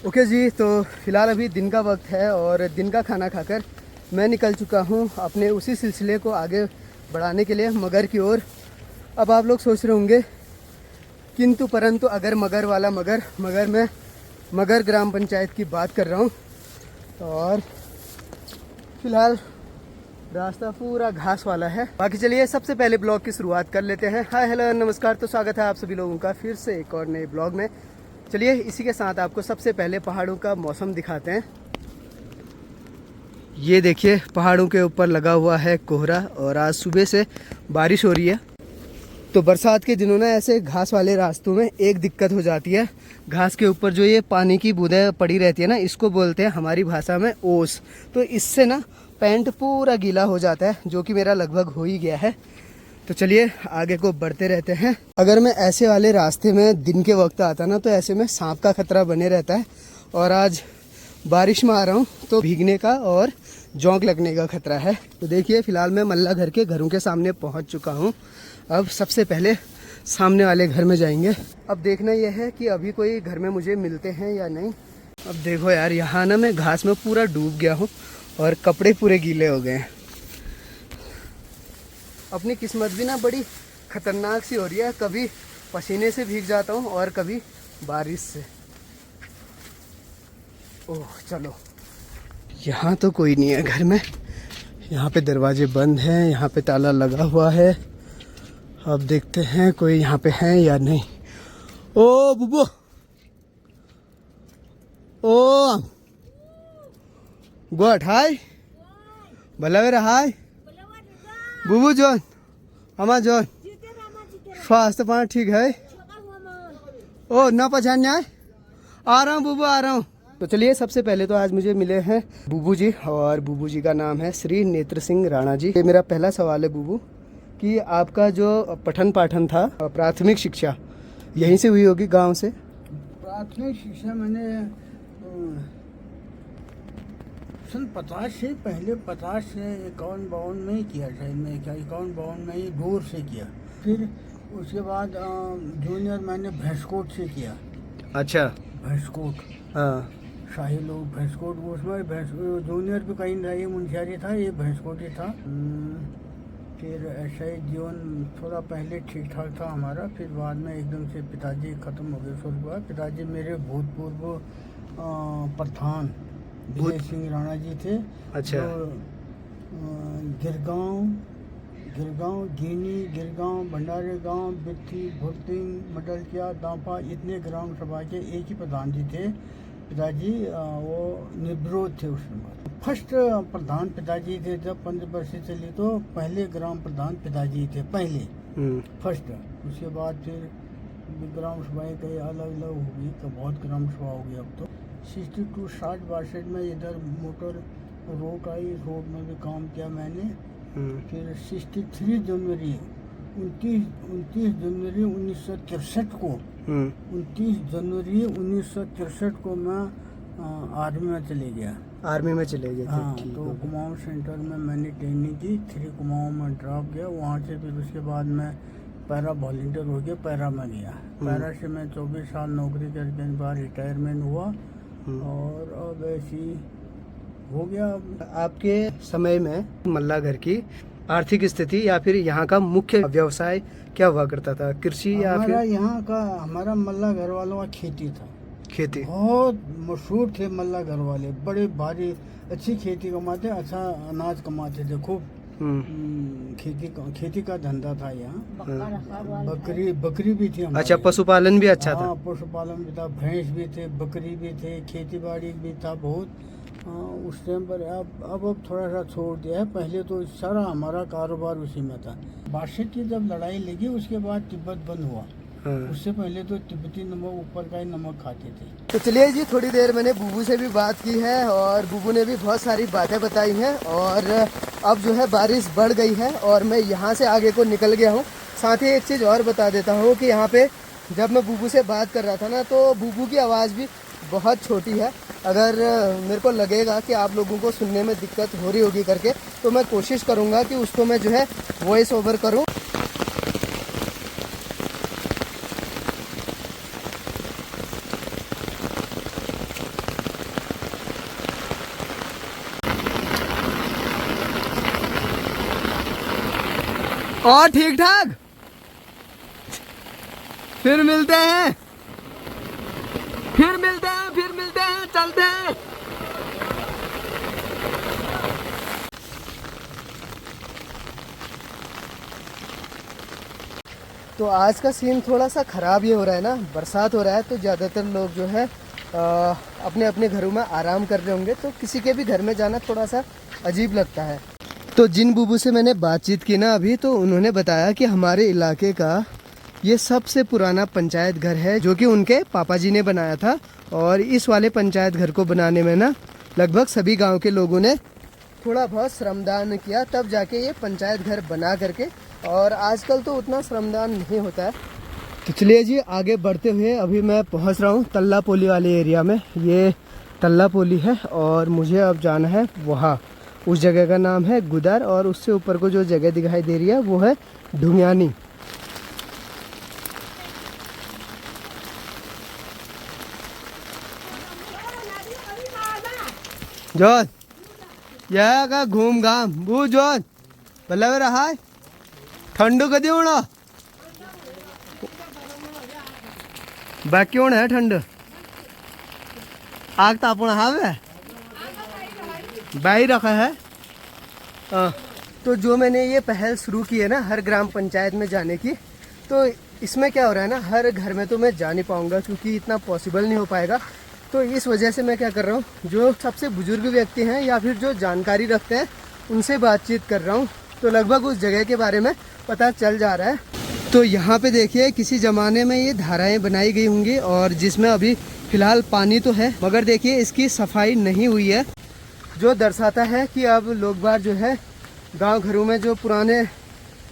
Okay जी, तो फ़िलहाल अभी दिन का वक्त है और दिन का खाना खाकर मैं निकल चुका हूँ अपने उसी सिलसिले को आगे बढ़ाने के लिए मगर की ओर। अब आप लोग सोच रहे होंगे किंतु परंतु अगर मगर वाला मगर मैं मगर ग्राम पंचायत की बात कर रहा हूँ। और फ़िलहाल रास्ता पूरा घास वाला है। बाकी चलिए सबसे पहले ब्लॉग की शुरुआत कर लेते हैं। हाय हेलो नमस्कार, तो स्वागत है आप सभी लोगों का फिर से एक और नए ब्लॉग में। चलिए इसी के साथ आपको सबसे पहले पहाड़ों का मौसम दिखाते हैं। ये देखिए पहाड़ों के ऊपर लगा हुआ है कोहरा और आज सुबह से बारिश हो रही है। तो बरसात के दिनों में ऐसे घास वाले रास्तों में एक दिक्कत हो जाती है। घास के ऊपर जो ये पानी की बूंदें पड़ी रहती है ना, इसको बोलते हैं हमारी भाषा में ओस। तो इससे ना पैंट पूरा गीला हो जाता है, जो कि मेरा लगभग हो ही गया है। तो चलिए आगे को बढ़ते रहते हैं। अगर मैं ऐसे वाले रास्ते में दिन के वक्त आता ना, तो ऐसे में सांप का खतरा बने रहता है। और आज बारिश में आ रहा हूँ तो भीगने का और जोंक लगने का खतरा है। तो देखिए फ़िलहाल मैं मल्ला घर के घरों के सामने पहुँच चुका हूँ। अब सबसे पहले सामने वाले घर में जाएंगे। अब देखना यह है कि अभी कोई घर में मुझे मिलते हैं या नहीं। अब देखो यार, यहाँ ना मैं घास में पूरा डूब गया हूँ और कपड़े पूरे गीले हो गए हैं। अपनी किस्मत भी ना बड़ी खतरनाक सी हो रही है, कभी पसीने से भीग जाता हूँ और कभी बारिश से। ओह चलो, यहाँ तो कोई नहीं है घर में। यहाँ पे दरवाजे बंद हैं, यहाँ पे ताला लगा हुआ है। अब देखते हैं कोई यहाँ पे है या नहीं। ओ बुबू, ओ गुड हाय भला मेरा हाय बुबू जोन हमा जोन स्वास्थ्य पाना ठीक है। ओ ना पहचान आए, आ रहा हूँ बुबू आ रहा हूँ। तो चलिए सबसे पहले तो आज मुझे मिले हैं बुबू जी, और बुबू जी का नाम है श्री नेत्र सिंह राणा जी। ये मेरा पहला सवाल है बुबू कि आपका जो पठन पाठन था, प्राथमिक शिक्षा यहीं से हुई होगी गांव से? प्राथमिक शिक्षा मैंने सन 50 से पहले 50 से 51-52 में ही किया, शायद मैं क्या 51-52 में ही दूर से किया। फिर उसके बाद जूनियर मैंने भैंसकोट से किया। अच्छा, भैंसकोट, हाँ शाही लोग भैंसकोट, उसमें जूनियर भी कहीं रही मुंशियारी था, ये भैंसकोट ही था। फिर ऐसा ही जीवन थोड़ा पहले ठीक ठाक था हमारा, फिर बाद में एकदम से पिताजी ख़त्म हो गए। उसके बाद पिताजी मेरे भूतपूर्व प्रधान विजय सिंह राणा जी थे। अच्छा, गिरगांव, गिरगांव, भंडारे गांव, बिथी, भुरतिंग, मडलकिया, दांपा, इतने ग्राम सभा के एक ही प्रधान जी थे पिताजी। वो निर्विरोध थे उस समय। फर्स्ट प्रधान पिताजी थे। जब 15 वर्ष चली तो पहले ग्राम प्रधान पिताजी थे पहले, फर्स्ट। उसके बाद फिर ग्राम सभाएँ कई अलग अलग हो गई, तो बहुत ग्राम सभा हो गई। अब तो 62-62 में इधर मोटर रोड आई, रोड में भी काम किया मैंने। फिर 63 जनवरी 29 जनवरी 1963 को 29 जनवरी 1963 को मैं आर्मी में चले गया। आर्मी में चले गए थे? हाँ, तो कुमाऊं सेंटर में मैंने ट्रेनिंग की। 3 कुमाऊं में ड्रॉप गया। वहाँ से फिर उसके बाद मैं पैरा वॉलंटियर हो गया, पैरा में गया। पैरा से मैं 24 साल नौकरी करके एक बार रिटायरमेंट हुआ और अब ऐसी हो गया। आपके समय में मल्ला घर की आर्थिक स्थिति या फिर यहाँ का मुख्य व्यवसाय क्या हुआ करता था? कृषि या फिर? यहाँ का हमारा मल्ला घर वालों का खेती था। खेती बहुत मशहूर थे मल्ला घर वाले, बड़े भारी अच्छी खेती कमाते, अच्छा अनाज कमाते थे खूब। खेती का धंधा था यहाँ। बकरी भी थी। अच्छा, पशुपालन भी अच्छा था? पशुपालन भी था, भैंस भी थे, बकरी भी थे, खेती बाड़ी भी था बहुत। उस टाइम पर अब थोड़ा सा छोड़ दिया है। पहले तो सारा हमारा कारोबार उसी में था। 62 की जब लड़ाई लगी उसके बाद तिब्बत बंद हुआ। उससे पहले तो तिब्बती नमक ऊपर का ही नमक खाते थे। तो चलिए जी, थोड़ी देर मैंने बुबू से भी बात की है और बुबू ने भी बहुत सारी बातें बताई हैं। और अब जो है बारिश बढ़ गई है और मैं यहाँ से आगे को निकल गया हूँ। साथ ही एक चीज़ और बता देता हूँ कि यहाँ पे जब मैं बुबू से बात कर रहा था ना, तो बुबू की आवाज़ भी बहुत छोटी है। अगर मेरे को लगेगा कि आप लोगों को सुनने में दिक्कत हो रही होगी करके, तो मैं कोशिश करूँगा कि उसको मैं जो है वॉइस ओवर करूँ। और ठीक ठाक। फिर मिलते हैं, चलते हैं। तो आज का सीन थोड़ा सा ख़राब ये हो रहा है ना, बरसात हो रहा है तो ज़्यादातर लोग जो है अपने अपने घरों में आराम कर रहे होंगे, तो किसी के भी घर में जाना थोड़ा सा अजीब लगता है। तो जिन बुबू से मैंने बातचीत की ना अभी, तो उन्होंने बताया कि हमारे इलाके का ये सबसे पुराना पंचायत घर है, जो कि उनके पापा जी ने बनाया था। और इस वाले पंचायत घर को बनाने में ना लगभग सभी गांव के लोगों ने थोड़ा बहुत श्रमदान किया, तब जाके ये पंचायत घर बना करके। और आजकल तो उतना श्रमदान नहीं होता है। तो चलिए जी आगे बढ़ते हुए, अभी मैं पहुंच रहा हूं तल्ला पोली वाले एरिया में। ये तल्ला पोली है और मुझे अब जाना है वहाँ। उस जगह का नाम है गुदर, और उससे ऊपर को जो जगह दिखाई दे रही है वो है ढुंगियानी। जोन यह का घूम घाम बू जोन भला रहा है ठंड कधी होना बाकी होना है ठंड आग तापण हावे बाई रखा है। तो जो मैंने ये पहल शुरू की है ना हर ग्राम पंचायत में जाने की, तो इसमें क्या हो रहा है ना, हर घर में तो मैं जा नहीं पाऊंगा क्योंकि इतना पॉसिबल नहीं हो पाएगा। तो इस वजह से मैं क्या कर रहा हूँ, जो सबसे बुजुर्ग व्यक्ति हैं या फिर जो जानकारी रखते हैं उनसे बातचीत कर रहा हूँ। तो लगभग उस जगह के बारे में पता चल जा रहा है। तो यहाँ पे देखिए किसी ज़माने में ये धाराएं बनाई गई होंगी, और जिसमें अभी फ़िलहाल पानी तो है, मगर देखिए इसकी सफाई नहीं हुई है, जो दर्शाता है कि अब लोग बार जो है गांव घरों में जो पुराने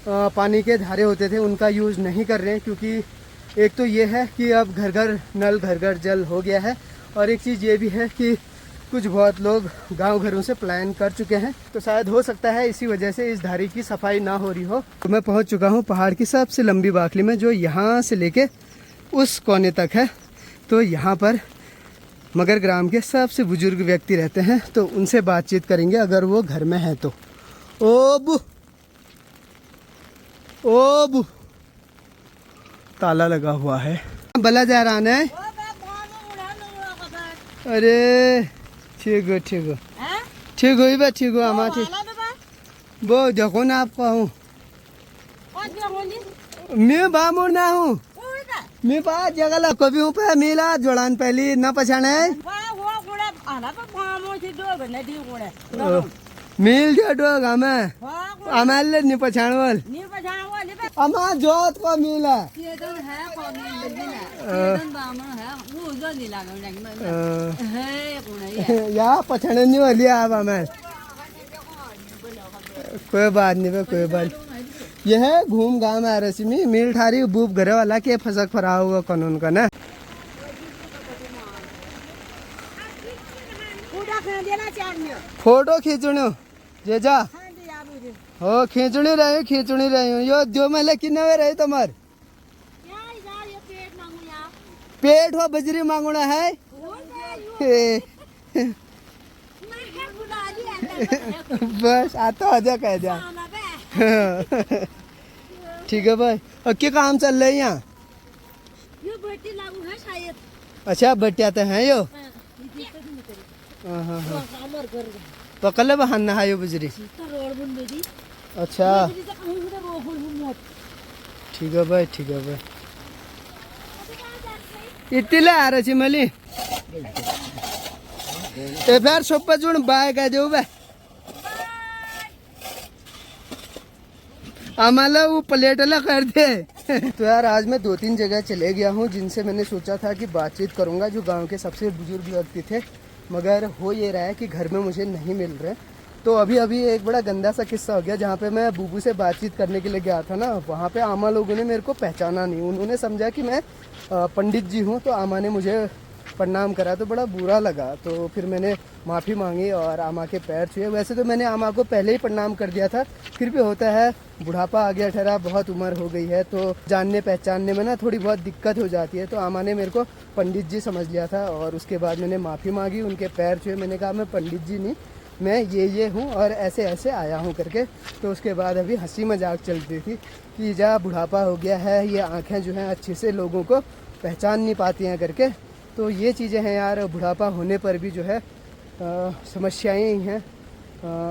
पानी के धारे होते थे उनका यूज़ नहीं कर रहे हैं। क्योंकि एक तो ये है कि अब घर घर नल, घर घर जल हो गया है, और एक चीज़ ये भी है कि कुछ बहुत लोग गांव घरों से पलायन कर चुके हैं। तो शायद हो सकता है इसी वजह से इस धारी की सफाई ना हो रही हो। तो मैं पहुंच चुका हूं पहाड़ की सबसे लंबी बाखली में, जो यहां से लेके उस कोने तक है। तो यहां पर मगर ग्राम के सबसे बुजुर्ग व्यक्ति रहते हैं, तो उनसे बातचीत करेंगे अगर वो घर में है तो। ओबू ओबू ताला लगा हुआ है, बला जा रहा है। अरे ठीक हो ठीक हो ठीक हो बा ठीक हो हमारा ठीक वो देखो ना आप कहूँ मैं बामूर ना हूँ, मैं पास जगह ला कभी हूँ पे मिला जोड़ान पहली ना पछाने मिल जो डोग हमें हमारे नहीं पछाणवल हमारा जोत को मिला या पछाने नहीं वाली आप हमें कोई बात नहीं बे कोई बात। यह है घूम गाँव में रश्मि मिल ठारी बूब घरे वाला के फसक फरा हुआ कानून का ना। फोटो खींचने जेजा हो खींचनी रही हूँ। यो जो मैले किन्ने रही तुम्हार पेट हो बजरी मांगना है बस आता हो जा कह जा ठीक है भाई। और क्या काम चल रहा है यहाँ? अच्छा भट्टी आते हैं यो पकड़ बहाना है यो बजरी। अच्छा ठीक है भाई ठीक है भाई। इतने आ रही मली फिर सोपा जुड़ बाय कह दो बे आमाला वो प्लेटला कर दे तो यार आज मैं 2-3 जगह चले गया हूँ जिनसे मैंने सोचा था कि बातचीत करूँगा, जो गांव के सबसे बुजुर्ग व्यक्ति थे, मगर हो ये रहा है कि घर में मुझे नहीं मिल रहे। तो अभी एक बड़ा गंदा सा किस्सा हो गया। जहाँ पे मैं बूबू से बातचीत करने के लिए गया था ना, वहाँ पे आमा लोगों ने मेरे को पहचाना नहीं। उन्होंने समझा कि मैं पंडित जी हूँ, तो आमा ने मुझे प्रणाम करा तो बड़ा बुरा लगा। तो फिर मैंने माफ़ी मांगी और आमा के पैर छुए। वैसे तो मैंने आमा को पहले ही प्रणाम कर दिया था, फिर भी होता है बुढ़ापा आ गया ठहरा, बहुत उम्र हो गई है, तो जानने पहचानने में ना थोड़ी बहुत दिक्कत हो जाती है। तो आमा ने मेरे को पंडित जी समझ लिया था और उसके बाद मैंने माफ़ी मांगी, उनके पैर छुए। मैंने कहा मैं पंडित जी नहीं, मैं ये हूँ और ऐसे ऐसे आया हूँ करके। तो उसके बाद अभी हंसी मजाक चलती थी कि जा बुढ़ापा हो गया है, ये आँखें जो हैं अच्छे से लोगों को पहचान नहीं पाती हैं करके। तो ये चीज़ें हैं यार, बुढ़ापा होने पर भी जो है समस्याएं ही हैं।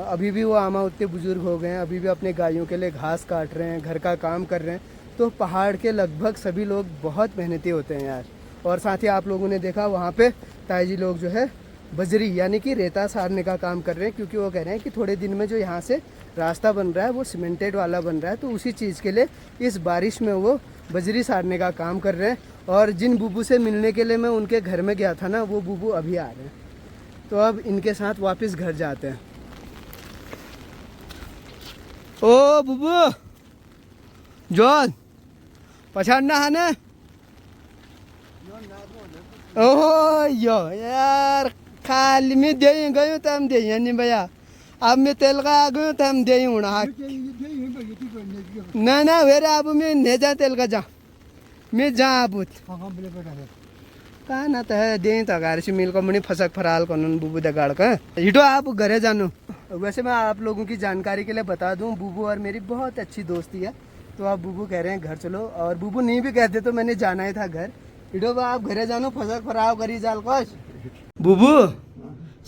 अभी भी वो आमा उतने बुज़ुर्ग हो गए हैं, अभी भी अपने गायों के लिए घास काट रहे हैं, घर का काम कर रहे हैं। तो पहाड़ के लगभग सभी लोग बहुत मेहनती होते हैं यार। और साथ ही आप लोगों ने देखा वहाँ पे ताई जी लोग जो है बजरी यानी कि रेता सारने का काम कर रहे हैं, क्योंकि वो कह रहे हैं कि थोड़े दिन में जो यहाँ से रास्ता बन रहा है वो सीमेंटेड वाला बन रहा है। तो उसी चीज़ के लिए इस बारिश में वो बजरी सारने का काम कर रहे हैं। और जिन बुबू से मिलने के लिए मैं उनके घर में गया था ना, वो बुबू अभी आ रहे हैं। तो अब इनके साथ वापस घर जाते हैं। ओ बुबू जॉन पछाड़ना है ना? ओह यो यार, खाली में दे गयो तो हम दे नहीं भैया। अब मैं तेल का आ गयो तो हम दे उड़ा ना ना वेरे अब मैं नहीं जा तेल का जा मैं जा अब कहा ना तो है दे तो गार से मिल को मनी फसक फराल कौन बुबू दगाड़ का हिटो आप घरे जानो। वैसे मैं आप लोगों की जानकारी के लिए बता दूं, बुबू और मेरी बहुत अच्छी दोस्ती है। तो आप बुबू कह रहे हैं घर चलो, और बुबू नहीं भी कहते तो मैंने जाना ही था घर। हिटो आप घरे जानो, फसक फराव करी जाल कोश। बुबू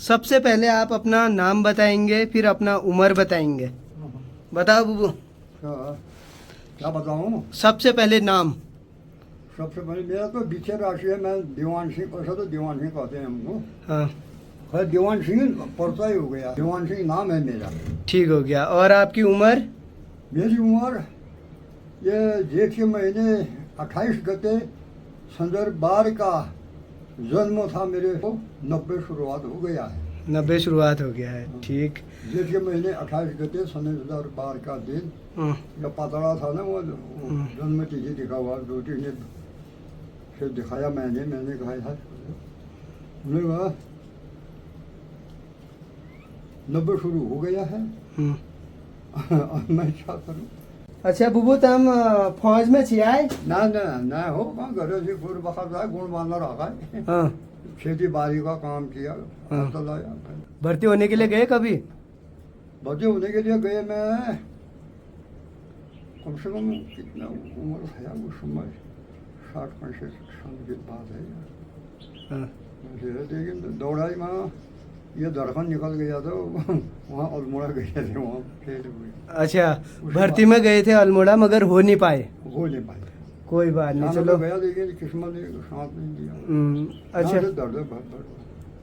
सबसे पहले आप अपना नाम बताएंगे, फिर अपना उम्र बताएंगे। बताओ बुबू। क्या बताऊँ? सबसे पहले नाम। सबसे पहले मेरा तो बीचे राशि है, मैं दीवान सिंह, ऐसा तो दीवान सिंह कहते हैं हमको। हाँ खैर दीवान सिंह पड़ता ही हो गया, दीवान सिंह नाम है मेरा। ठीक हो गया। और आपकी उम्र? मेरी उम्र ये जेठ के महीने 28 गते संदर्भ 12 का जन्म था मेरे को, 90 शुरुआत हो गया है। 90 शुरुआत हो गया है, ठीक। जेठ के महीने 28 गते सन 2012 का दिन, जब पतड़ा था ना वो जन्म तिथि दिखा हुआ, 2-3 दिन से दिखाया मैंने कहा था, उन्होंने कहा 90 शुरू हो गया है। मैं क्या करूँ? अच्छा बुबू तुम फौज में छियाए? ना ना ना हो कहाँ, घर से गुड़ बखा गुण बांधा रखा है। हाँ खेती बाड़ी का काम किया। हाँ। चलाया। भर्ती होने के लिए गए कभी? भर्ती होने के लिए गए मैं, कम से कम कितना उम्र है उस समय, 60-65 साल की बात है। हाँ। लेकिन दौड़ाई में ये धड़कन निकल गया था, वहाँ अल्मोड़ा गए थे, वहाँ खेल हुए। अच्छा भर्ती में गए थे अल्मोड़ा, मगर हो नहीं पाए? हो नहीं पाए। कोई बात नहीं, चलो चलो गया, लेकिन किस्मत ने साथ नहीं दिया। अच्छा दर्द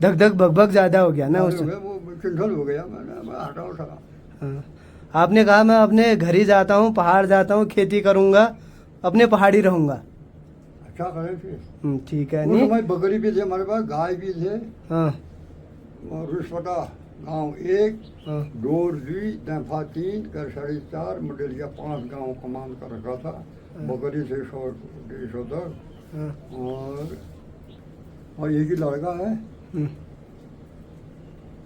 धक धक भग भग ज्यादा हो गया ना उस? वो चिंठल हो गया, मैं हटा उठा। हाँ। आपने कहा मैं अपने घर ही जाता हूँ, पहाड़ जाता हूँ, खेती करूँगा, अपने पहाड़ी रहूँगा। अच्छा करें फिर। ठीक है। उस नहीं समय बकरी भी थे हमारे पास, गाय भी थे। हाँ और रुसपटा गांव 1, हाँ डोर 2, दफा 3, कर 4.5, मडलिया 5 गांव कमान कर रखा था। बकरी से 100-150 तक। हाँ। और एक ही लड़का है,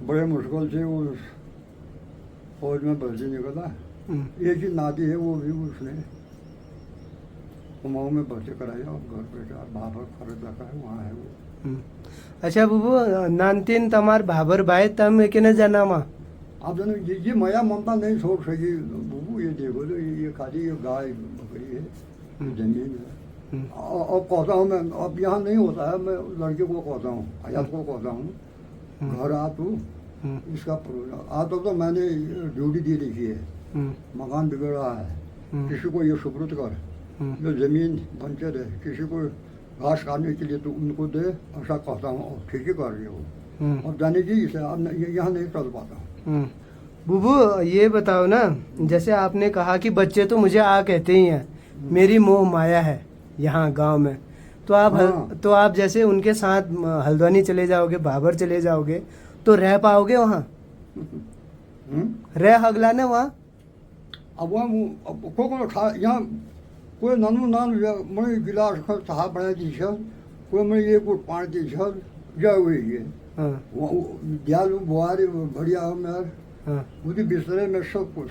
बड़े मुश्किल से उस फौज में भर्ती निकला। एक ही नाती है, वो भी उसने कुमाऊं में भर्ती कराया, और घर बेटा भाभर खरीद रखा है, वहाँ है वो। अच्छा बुबू नानतीन तमार भाबर भाई तम के न जाना मा? आप जानो ये माया ममता नहीं छोड़ सकी बुबू। ये देखो तो ये खाली ये गाय बकरी है, जमीन है। अब कहता हूँ मैं, अब यहाँ नहीं होता है, मैं लड़के को कहता हूँ, हयात को कहता हूँ, घर आ तू, इसका आ तो मैंने ड्यूटी दी लिखी है, मकान बिगड़ रहा है, किसी को ये सुपुर्द कर, जो जमीन बंचर है, किसी को घास काटने के लिए तो उनको दे, ऐसा कहता हूँ। और ठीक ही कर रही हो। और जाने की इसे अब यहाँ नहीं चल पाता। बुबू ये बताओ ना, जैसे आपने कहा कि बच्चे तो मुझे आ कहते ही हैं, मेरी मोह माया है यहाँ गांव में, तो आप तो आप जैसे उनके साथ हल्द्वानी चले जाओगे, भाबर चले जाओगे, तो रह पाओगे वहाँ? रह हगला ने वहाँ? अब वहाँ को यहाँ कोई नानू मैं गिलास चाह बना दी छल, कोई मैं ये कुछ पानी दी छल, जा हुई है दियालु बुआरी बढ़िया हो मेरे, मुझे बिस्तरे में सब कुछ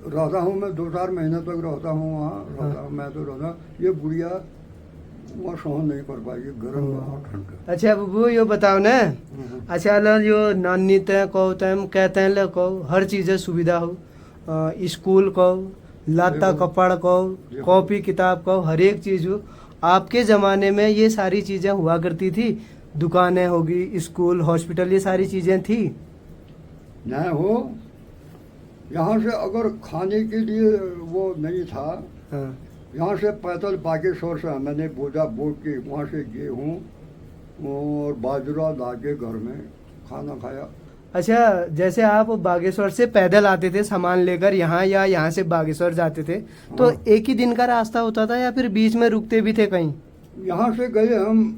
रहता हूँ। मैं 2-4 महीने तक रहता हूँ वहाँ, रहता हूँ मैं तो रहता। ये बुढ़िया वहाँ सहन नहीं कर पाएगी, गर्म और ठंड। अच्छा बुबू यो बताओ ना, अच्छा ल यो नानी ते कहो तम कहते हैं ले कहो हर चीज़ सुविधा हो, स्कूल कहो, लाता देखो, कपड़ कहो, देखो। कॉपी किताब कहो, हर एक चीज़ हो। आपके ज़माने में ये सारी चीज़ें हुआ करती थी, दुकानें होगी, स्कूल, हॉस्पिटल, ये सारी चीज़ें थी? नहीं हो, यहाँ से अगर खाने के लिए वो नहीं था, हाँ यहाँ से पैदल बागेश्वर से मैंने बोझा बोट के वहाँ से गेहूँ और बाजरा ला के घर में खाना खाया। अच्छा, जैसे आप बागेश्वर से पैदल आते थे सामान लेकर यहाँ, या यहाँ से बागेश्वर जाते थे, तो हाँ। एक ही दिन का रास्ता होता था या फिर बीच में रुकते भी थे कहीं? यहाँ से गए हम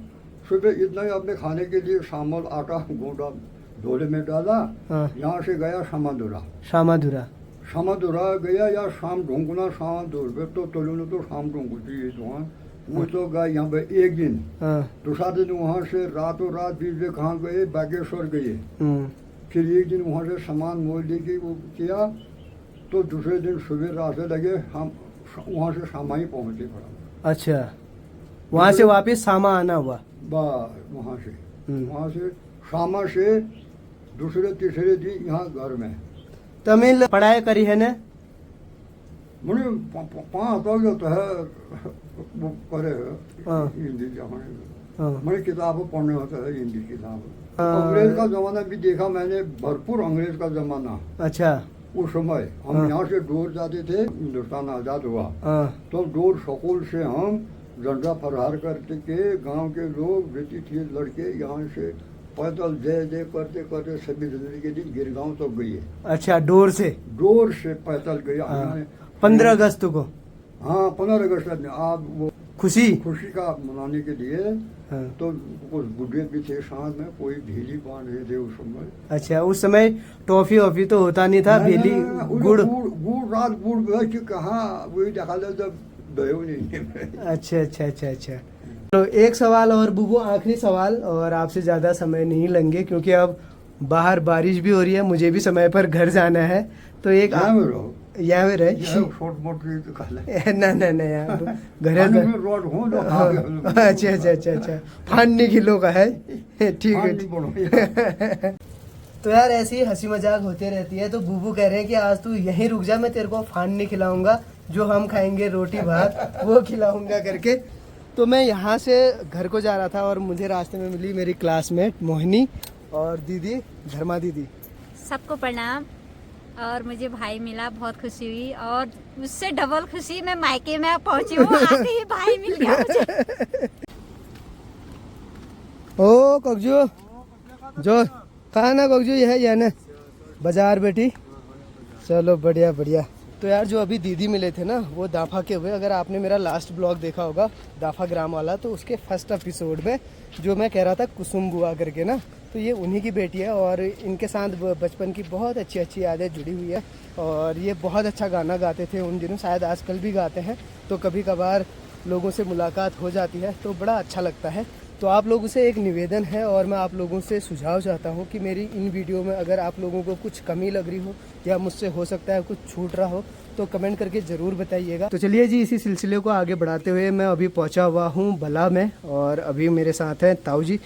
सुबह, इतना ही अपने खाने के लिए सामल आटा गोटा ढोले में डाला। हाँ। यहाँ से गया शामादुरा, शामाधुरा। शामादुरा गया या शाम ढूंढना शामादुर तो तलुन तो शाम ढूंढती है वहाँ, वो तो गए यहाँ पे एक दिन। हाँ। दूसरा दिन वहाँ से रातों रात बीच में कहाँ गए, बागेश्वर गए। हम्म। फिर एक दिन वहाँ से सामान मोल लेके वो किया, तो दूसरे दिन सुबह रास्ते लगे, हम वहाँ से शामा ही पहुँचे पड़ा। अच्छा, वहाँ से वापस सामा आना हुआ? बस वहाँ से हम्म। वहाँ से शामा से दूसरे तीसरे दिन यहाँ घर में। तमिल पढ़ाई करी है ना? मैंने पाँच तक तो है वो करे है हाँ। हिंदी जमाने में। हाँ। मैंने किताब पढ़ने होता है हिंदी किताब। हाँ। अंग्रेज का जमाना भी देखा मैंने, भरपूर अंग्रेज का जमाना। अच्छा। उस समय हम हाँ। यहाँ से डोर जाते थे, हिंदुस्तान आज़ाद हुआ हाँ। तो डोर स्कूल से हम झंडा फरहार करते के गांव के लोग ब्रिटिश के लड़के यहाँ से पैदल जय जय करते करते 26 जनवरी के दिन गिरगांव तक गए। अच्छा, डोर से? डोर से पैदल गया। हाँ। 15 अगस्त को? हाँ, 15 अगस्त में आप वो खुशी खुशी का मनाने के लिए। हाँ। तो कुछ बुढ़े भी थे साथ में, कोई ढीली बांध रहे थे उस समय। अच्छा, उस समय टॉफी वॉफी तो होता नहीं था, भेली गुड़? गुड़ रात गुड़ बेच कहाँ वही देखा ले जब दयो नहीं। अच्छा अच्छा अच्छा अच्छा। तो एक सवाल और बुबू, आखिरी सवाल, और आपसे ज़्यादा समय नहीं लेंगे क्योंकि अब बाहर बारिश भी हो रही है, मुझे भी समय पर घर जाना है। तो एक यहाँ में रहो, यहाँ में रहे छोट मोट तो खा ले। ना ना ना यार, घर खाने में रोड हो तो खा के। अच्छा अच्छा अच्छा अच्छा, 5 किलो का है, ठीक है। खाने बोलो। तो यार ऐसी ही हंसी मजाक होती रहती है। तो बुबू कह रहे हैं कि आज तू यहीं रुक जा, मैं तेरे को फान नहीं खिलाऊंगा, जो हम खाएंगे रोटी भात वो खिलाऊंगा करके। तो मैं यहाँ से घर को जा रहा था और मुझे रास्ते में मिली मेरी क्लासमेट मोहिनी और दीदी, धर्मा दीदी। सबको प्रणाम। और मुझे भाई मिला, बहुत खुशी हुई, और उससे डबल खुशी मैं मायके में पहुंची हूँ, आते ही भाई मिल गया मुझे। ओ कगजू जो कहा ना कगजू, यह है ना बाजार बेटी। चलो बढ़िया बढ़िया। तो यार जो अभी दीदी मिले थे ना, वो दाफा के हुए। अगर आपने मेरा लास्ट ब्लॉग देखा होगा दाफा ग्राम वाला, तो उसके फर्स्ट एपिसोड में जो मैं कह रहा था कुसुम बुआ करके ना, तो ये उन्हीं की बेटी है और इनके साथ बचपन की बहुत अच्छी अच्छी यादें जुड़ी हुई है। और ये बहुत अच्छा गाना गाते थे उन दिनों, शायद आजकल भी गाते हैं। तो कभी कभार लोगों से मुलाकात हो जाती है तो बड़ा अच्छा लगता है। तो आप लोगों से एक निवेदन है और मैं आप लोगों से सुझाव चाहता हूँ कि मेरी इन वीडियो में अगर आप लोगों को कुछ कमी लग रही हो या मुझसे हो सकता है कुछ छूट रहा हो तो कमेंट करके ज़रूर बताइएगा। तो चलिए जी, इसी सिलसिले को आगे बढ़ाते हुए मैं अभी पहुँचा हुआ हूँ बला में और अभी मेरे साथ हैं ताऊ जी।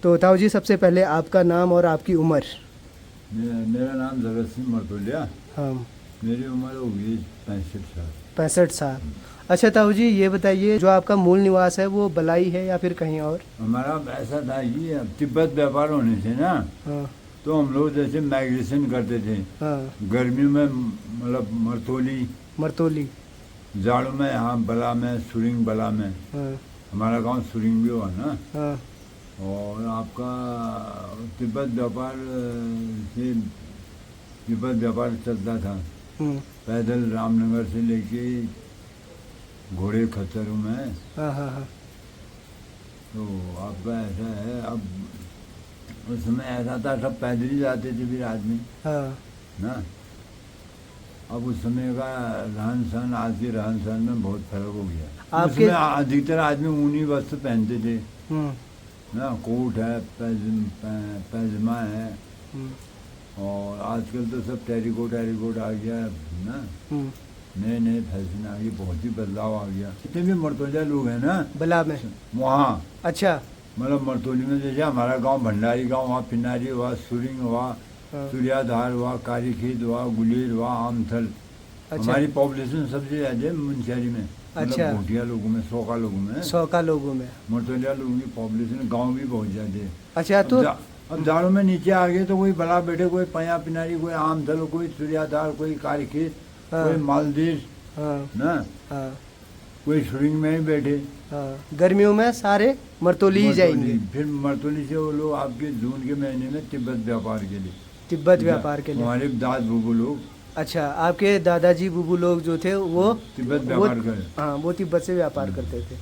तो ताऊ जी, सबसे पहले आपका नाम और आपकी उम्र। मेरा नाम जगत सिंह मरतुलिया। हाँ। मेरी उम्र होगी 65 साल। 65 साल। अच्छा ताऊ जी, ये बताइए जो आपका मूल निवास है वो बलाई है या फिर कहीं और? हमारा ऐसा था कि अब तिब्बत व्यापार होने से ना, हाँ तो हम लोग जैसे माइग्रेशन करते थे। हाँ। गर्मियों में मतलब मरतोली, जाड़ों में यहाँ बला में, सुरिंग बला में। हाँ हमारा गांव सुरिंग भी हुआ ना। हाँ। और आपका तिब्बत व्यापार से तिब्बत व्यापार चलता था पैदल रामनगर से लेके घोड़े खच्चरों में। हाँ हाँ हाँ। तो आपका ऐसा है, अब उस समय ऐसा था सब पैदल ही जाते थे फिर आदमी हाँ। ना। अब उस समय का रहन सहन आज के रहन सहन में बहुत फर्क हो गया। उसमें अधिकतर आदमी ऊनी वस्त्र पहनते थे ना, कोट है, पैजमा है, और आजकल तो सब टेरिकोट आ गया है ना। नए नए फैशन आ गए, बहुत ही बदलाव आ गया। जितने भी मरतोलिया लोग हैं ना बला में। वहाँ, अच्छा। मतलब मरतोली में जैसे हमारा गांव भंडारी गांव हुआ, पिनारी हुआ, सुरिंग हुआ, हाँ। सूर्याधार हुआ, कारीखेत हुआ, गुलेर हुआ, आमथल। अच्छा। हमारी पॉपुलेशन सबसे ज्यादा है मुंशियारी में। अच्छा। मतलब भोटिया लोगों में, सौका लोगों में, 100 का लोगों में। मरतोलिया लोगों की पॉपुलेशन गांव भी बहुत ज्यादा है। अच्छा तो अब दाड़ों में नीचे आ गए तो कोई बला बैठे, कोई पया पिनारी, कोई आमथल, कोई सूर्याधार, कोई कारीखेत, हाँ। कोई मालदेश हाँ ना, हाँ कोई सुरिंग में ही बैठे। हाँ, गर्मियों में सारे मरतोली ही जाएंगे। फिर मरतोली से वो लोग आपके जून के महीने में तिब्बत व्यापार के लिए, तिब्बत व्यापार के लिए। हमारे दाद बुबू लोग अच्छा, आपके दादाजी बुबू लोग जो थे वो तिब्बत व्यापार करे। हाँ, वो तिब्बत से व्यापार करते थे।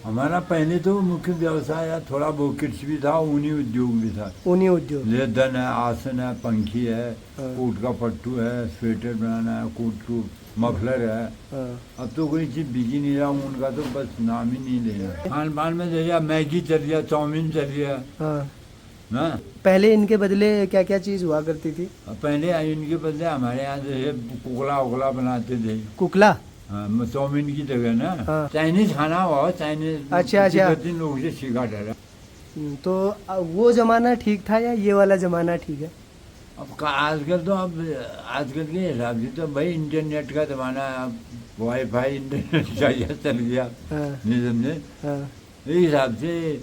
हमारा पहले तो मुख्य व्यवसाय या थोड़ा बहुत कृषि भी था, ऊनी उद्योग भी था। ऊनी उद्योग। लेदन है, आसन है, पंखी है, हाँ। ऊँट का पट्टू है, स्वेटर बनाना है, कोट मफलर है। हाँ। अब तो कोई चीज बिकी नहीं रहा, उनका तो बस नाम ही नहीं लेना। खान पान में जैसे मैगी चल गया, चाउमीन चल गया हाँ। ना। पहले इनके बदले क्या क्या चीज हुआ करती थी? अब पहले इनके बदले हमारे यहाँ जैसे कुकला उकला बनाते थे। कुकला। हाँ, चाउमीन की जगह ना हाँ। चाइनीज खाना हुआ, चाइनीज। अच्छा, अच्छा। तिब्बती लोग से सीखा डरा। तो वो जमाना ठीक था या ये वाला जमाना ठीक है? आजकल तो अब आजकल के हिसाब से तो भाई इंटरनेट का जमाना है। अब वाईफाई इंटरनेट चाहिए चल गया, हाँ। नहीं समझे। हाँ। इस हिसाब से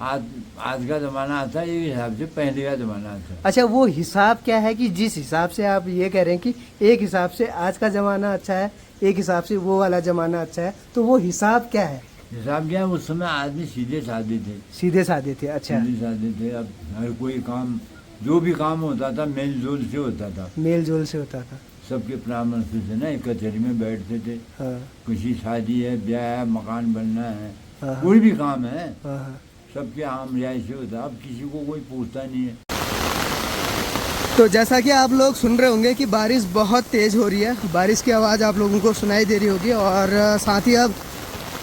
आज का जमाना आता है, इस हिसाब से पहले का जमाना आता है। अच्छा, वो हिसाब क्या है कि जिस हिसाब से आप ये कह रहे हैं कि एक हिसाब से आज का जमाना अच्छा है, एक हिसाब से वो वाला जमाना अच्छा है, तो वो हिसाब क्या है? हिसाब क्या है, उस समय आदमी सीधे साधे थे। सीधे साधे थे। अच्छा। सीधे साधे थे। अब हर कोई काम, जो भी काम होता था मेल जोल से होता था, मेल जोल से होता था। सबके परामर्श से ना, एक कचहरी में बैठते थे। हाँ। किसी शादी है, ब्याह है, मकान बनना है, हाँ। कोई भी काम है, हाँ। हाँ। सबके आम रियाय से होता। अब किसी को कोई पूछता नहीं है। तो जैसा कि आप लोग सुन रहे होंगे कि बारिश बहुत तेज़ हो रही है, बारिश की आवाज़ आप लोगों को सुनाई दे रही होगी, और साथ ही अब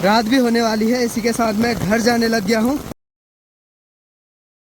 रात भी होने वाली है। इसी के साथ मैं घर जाने लग गया हूँ।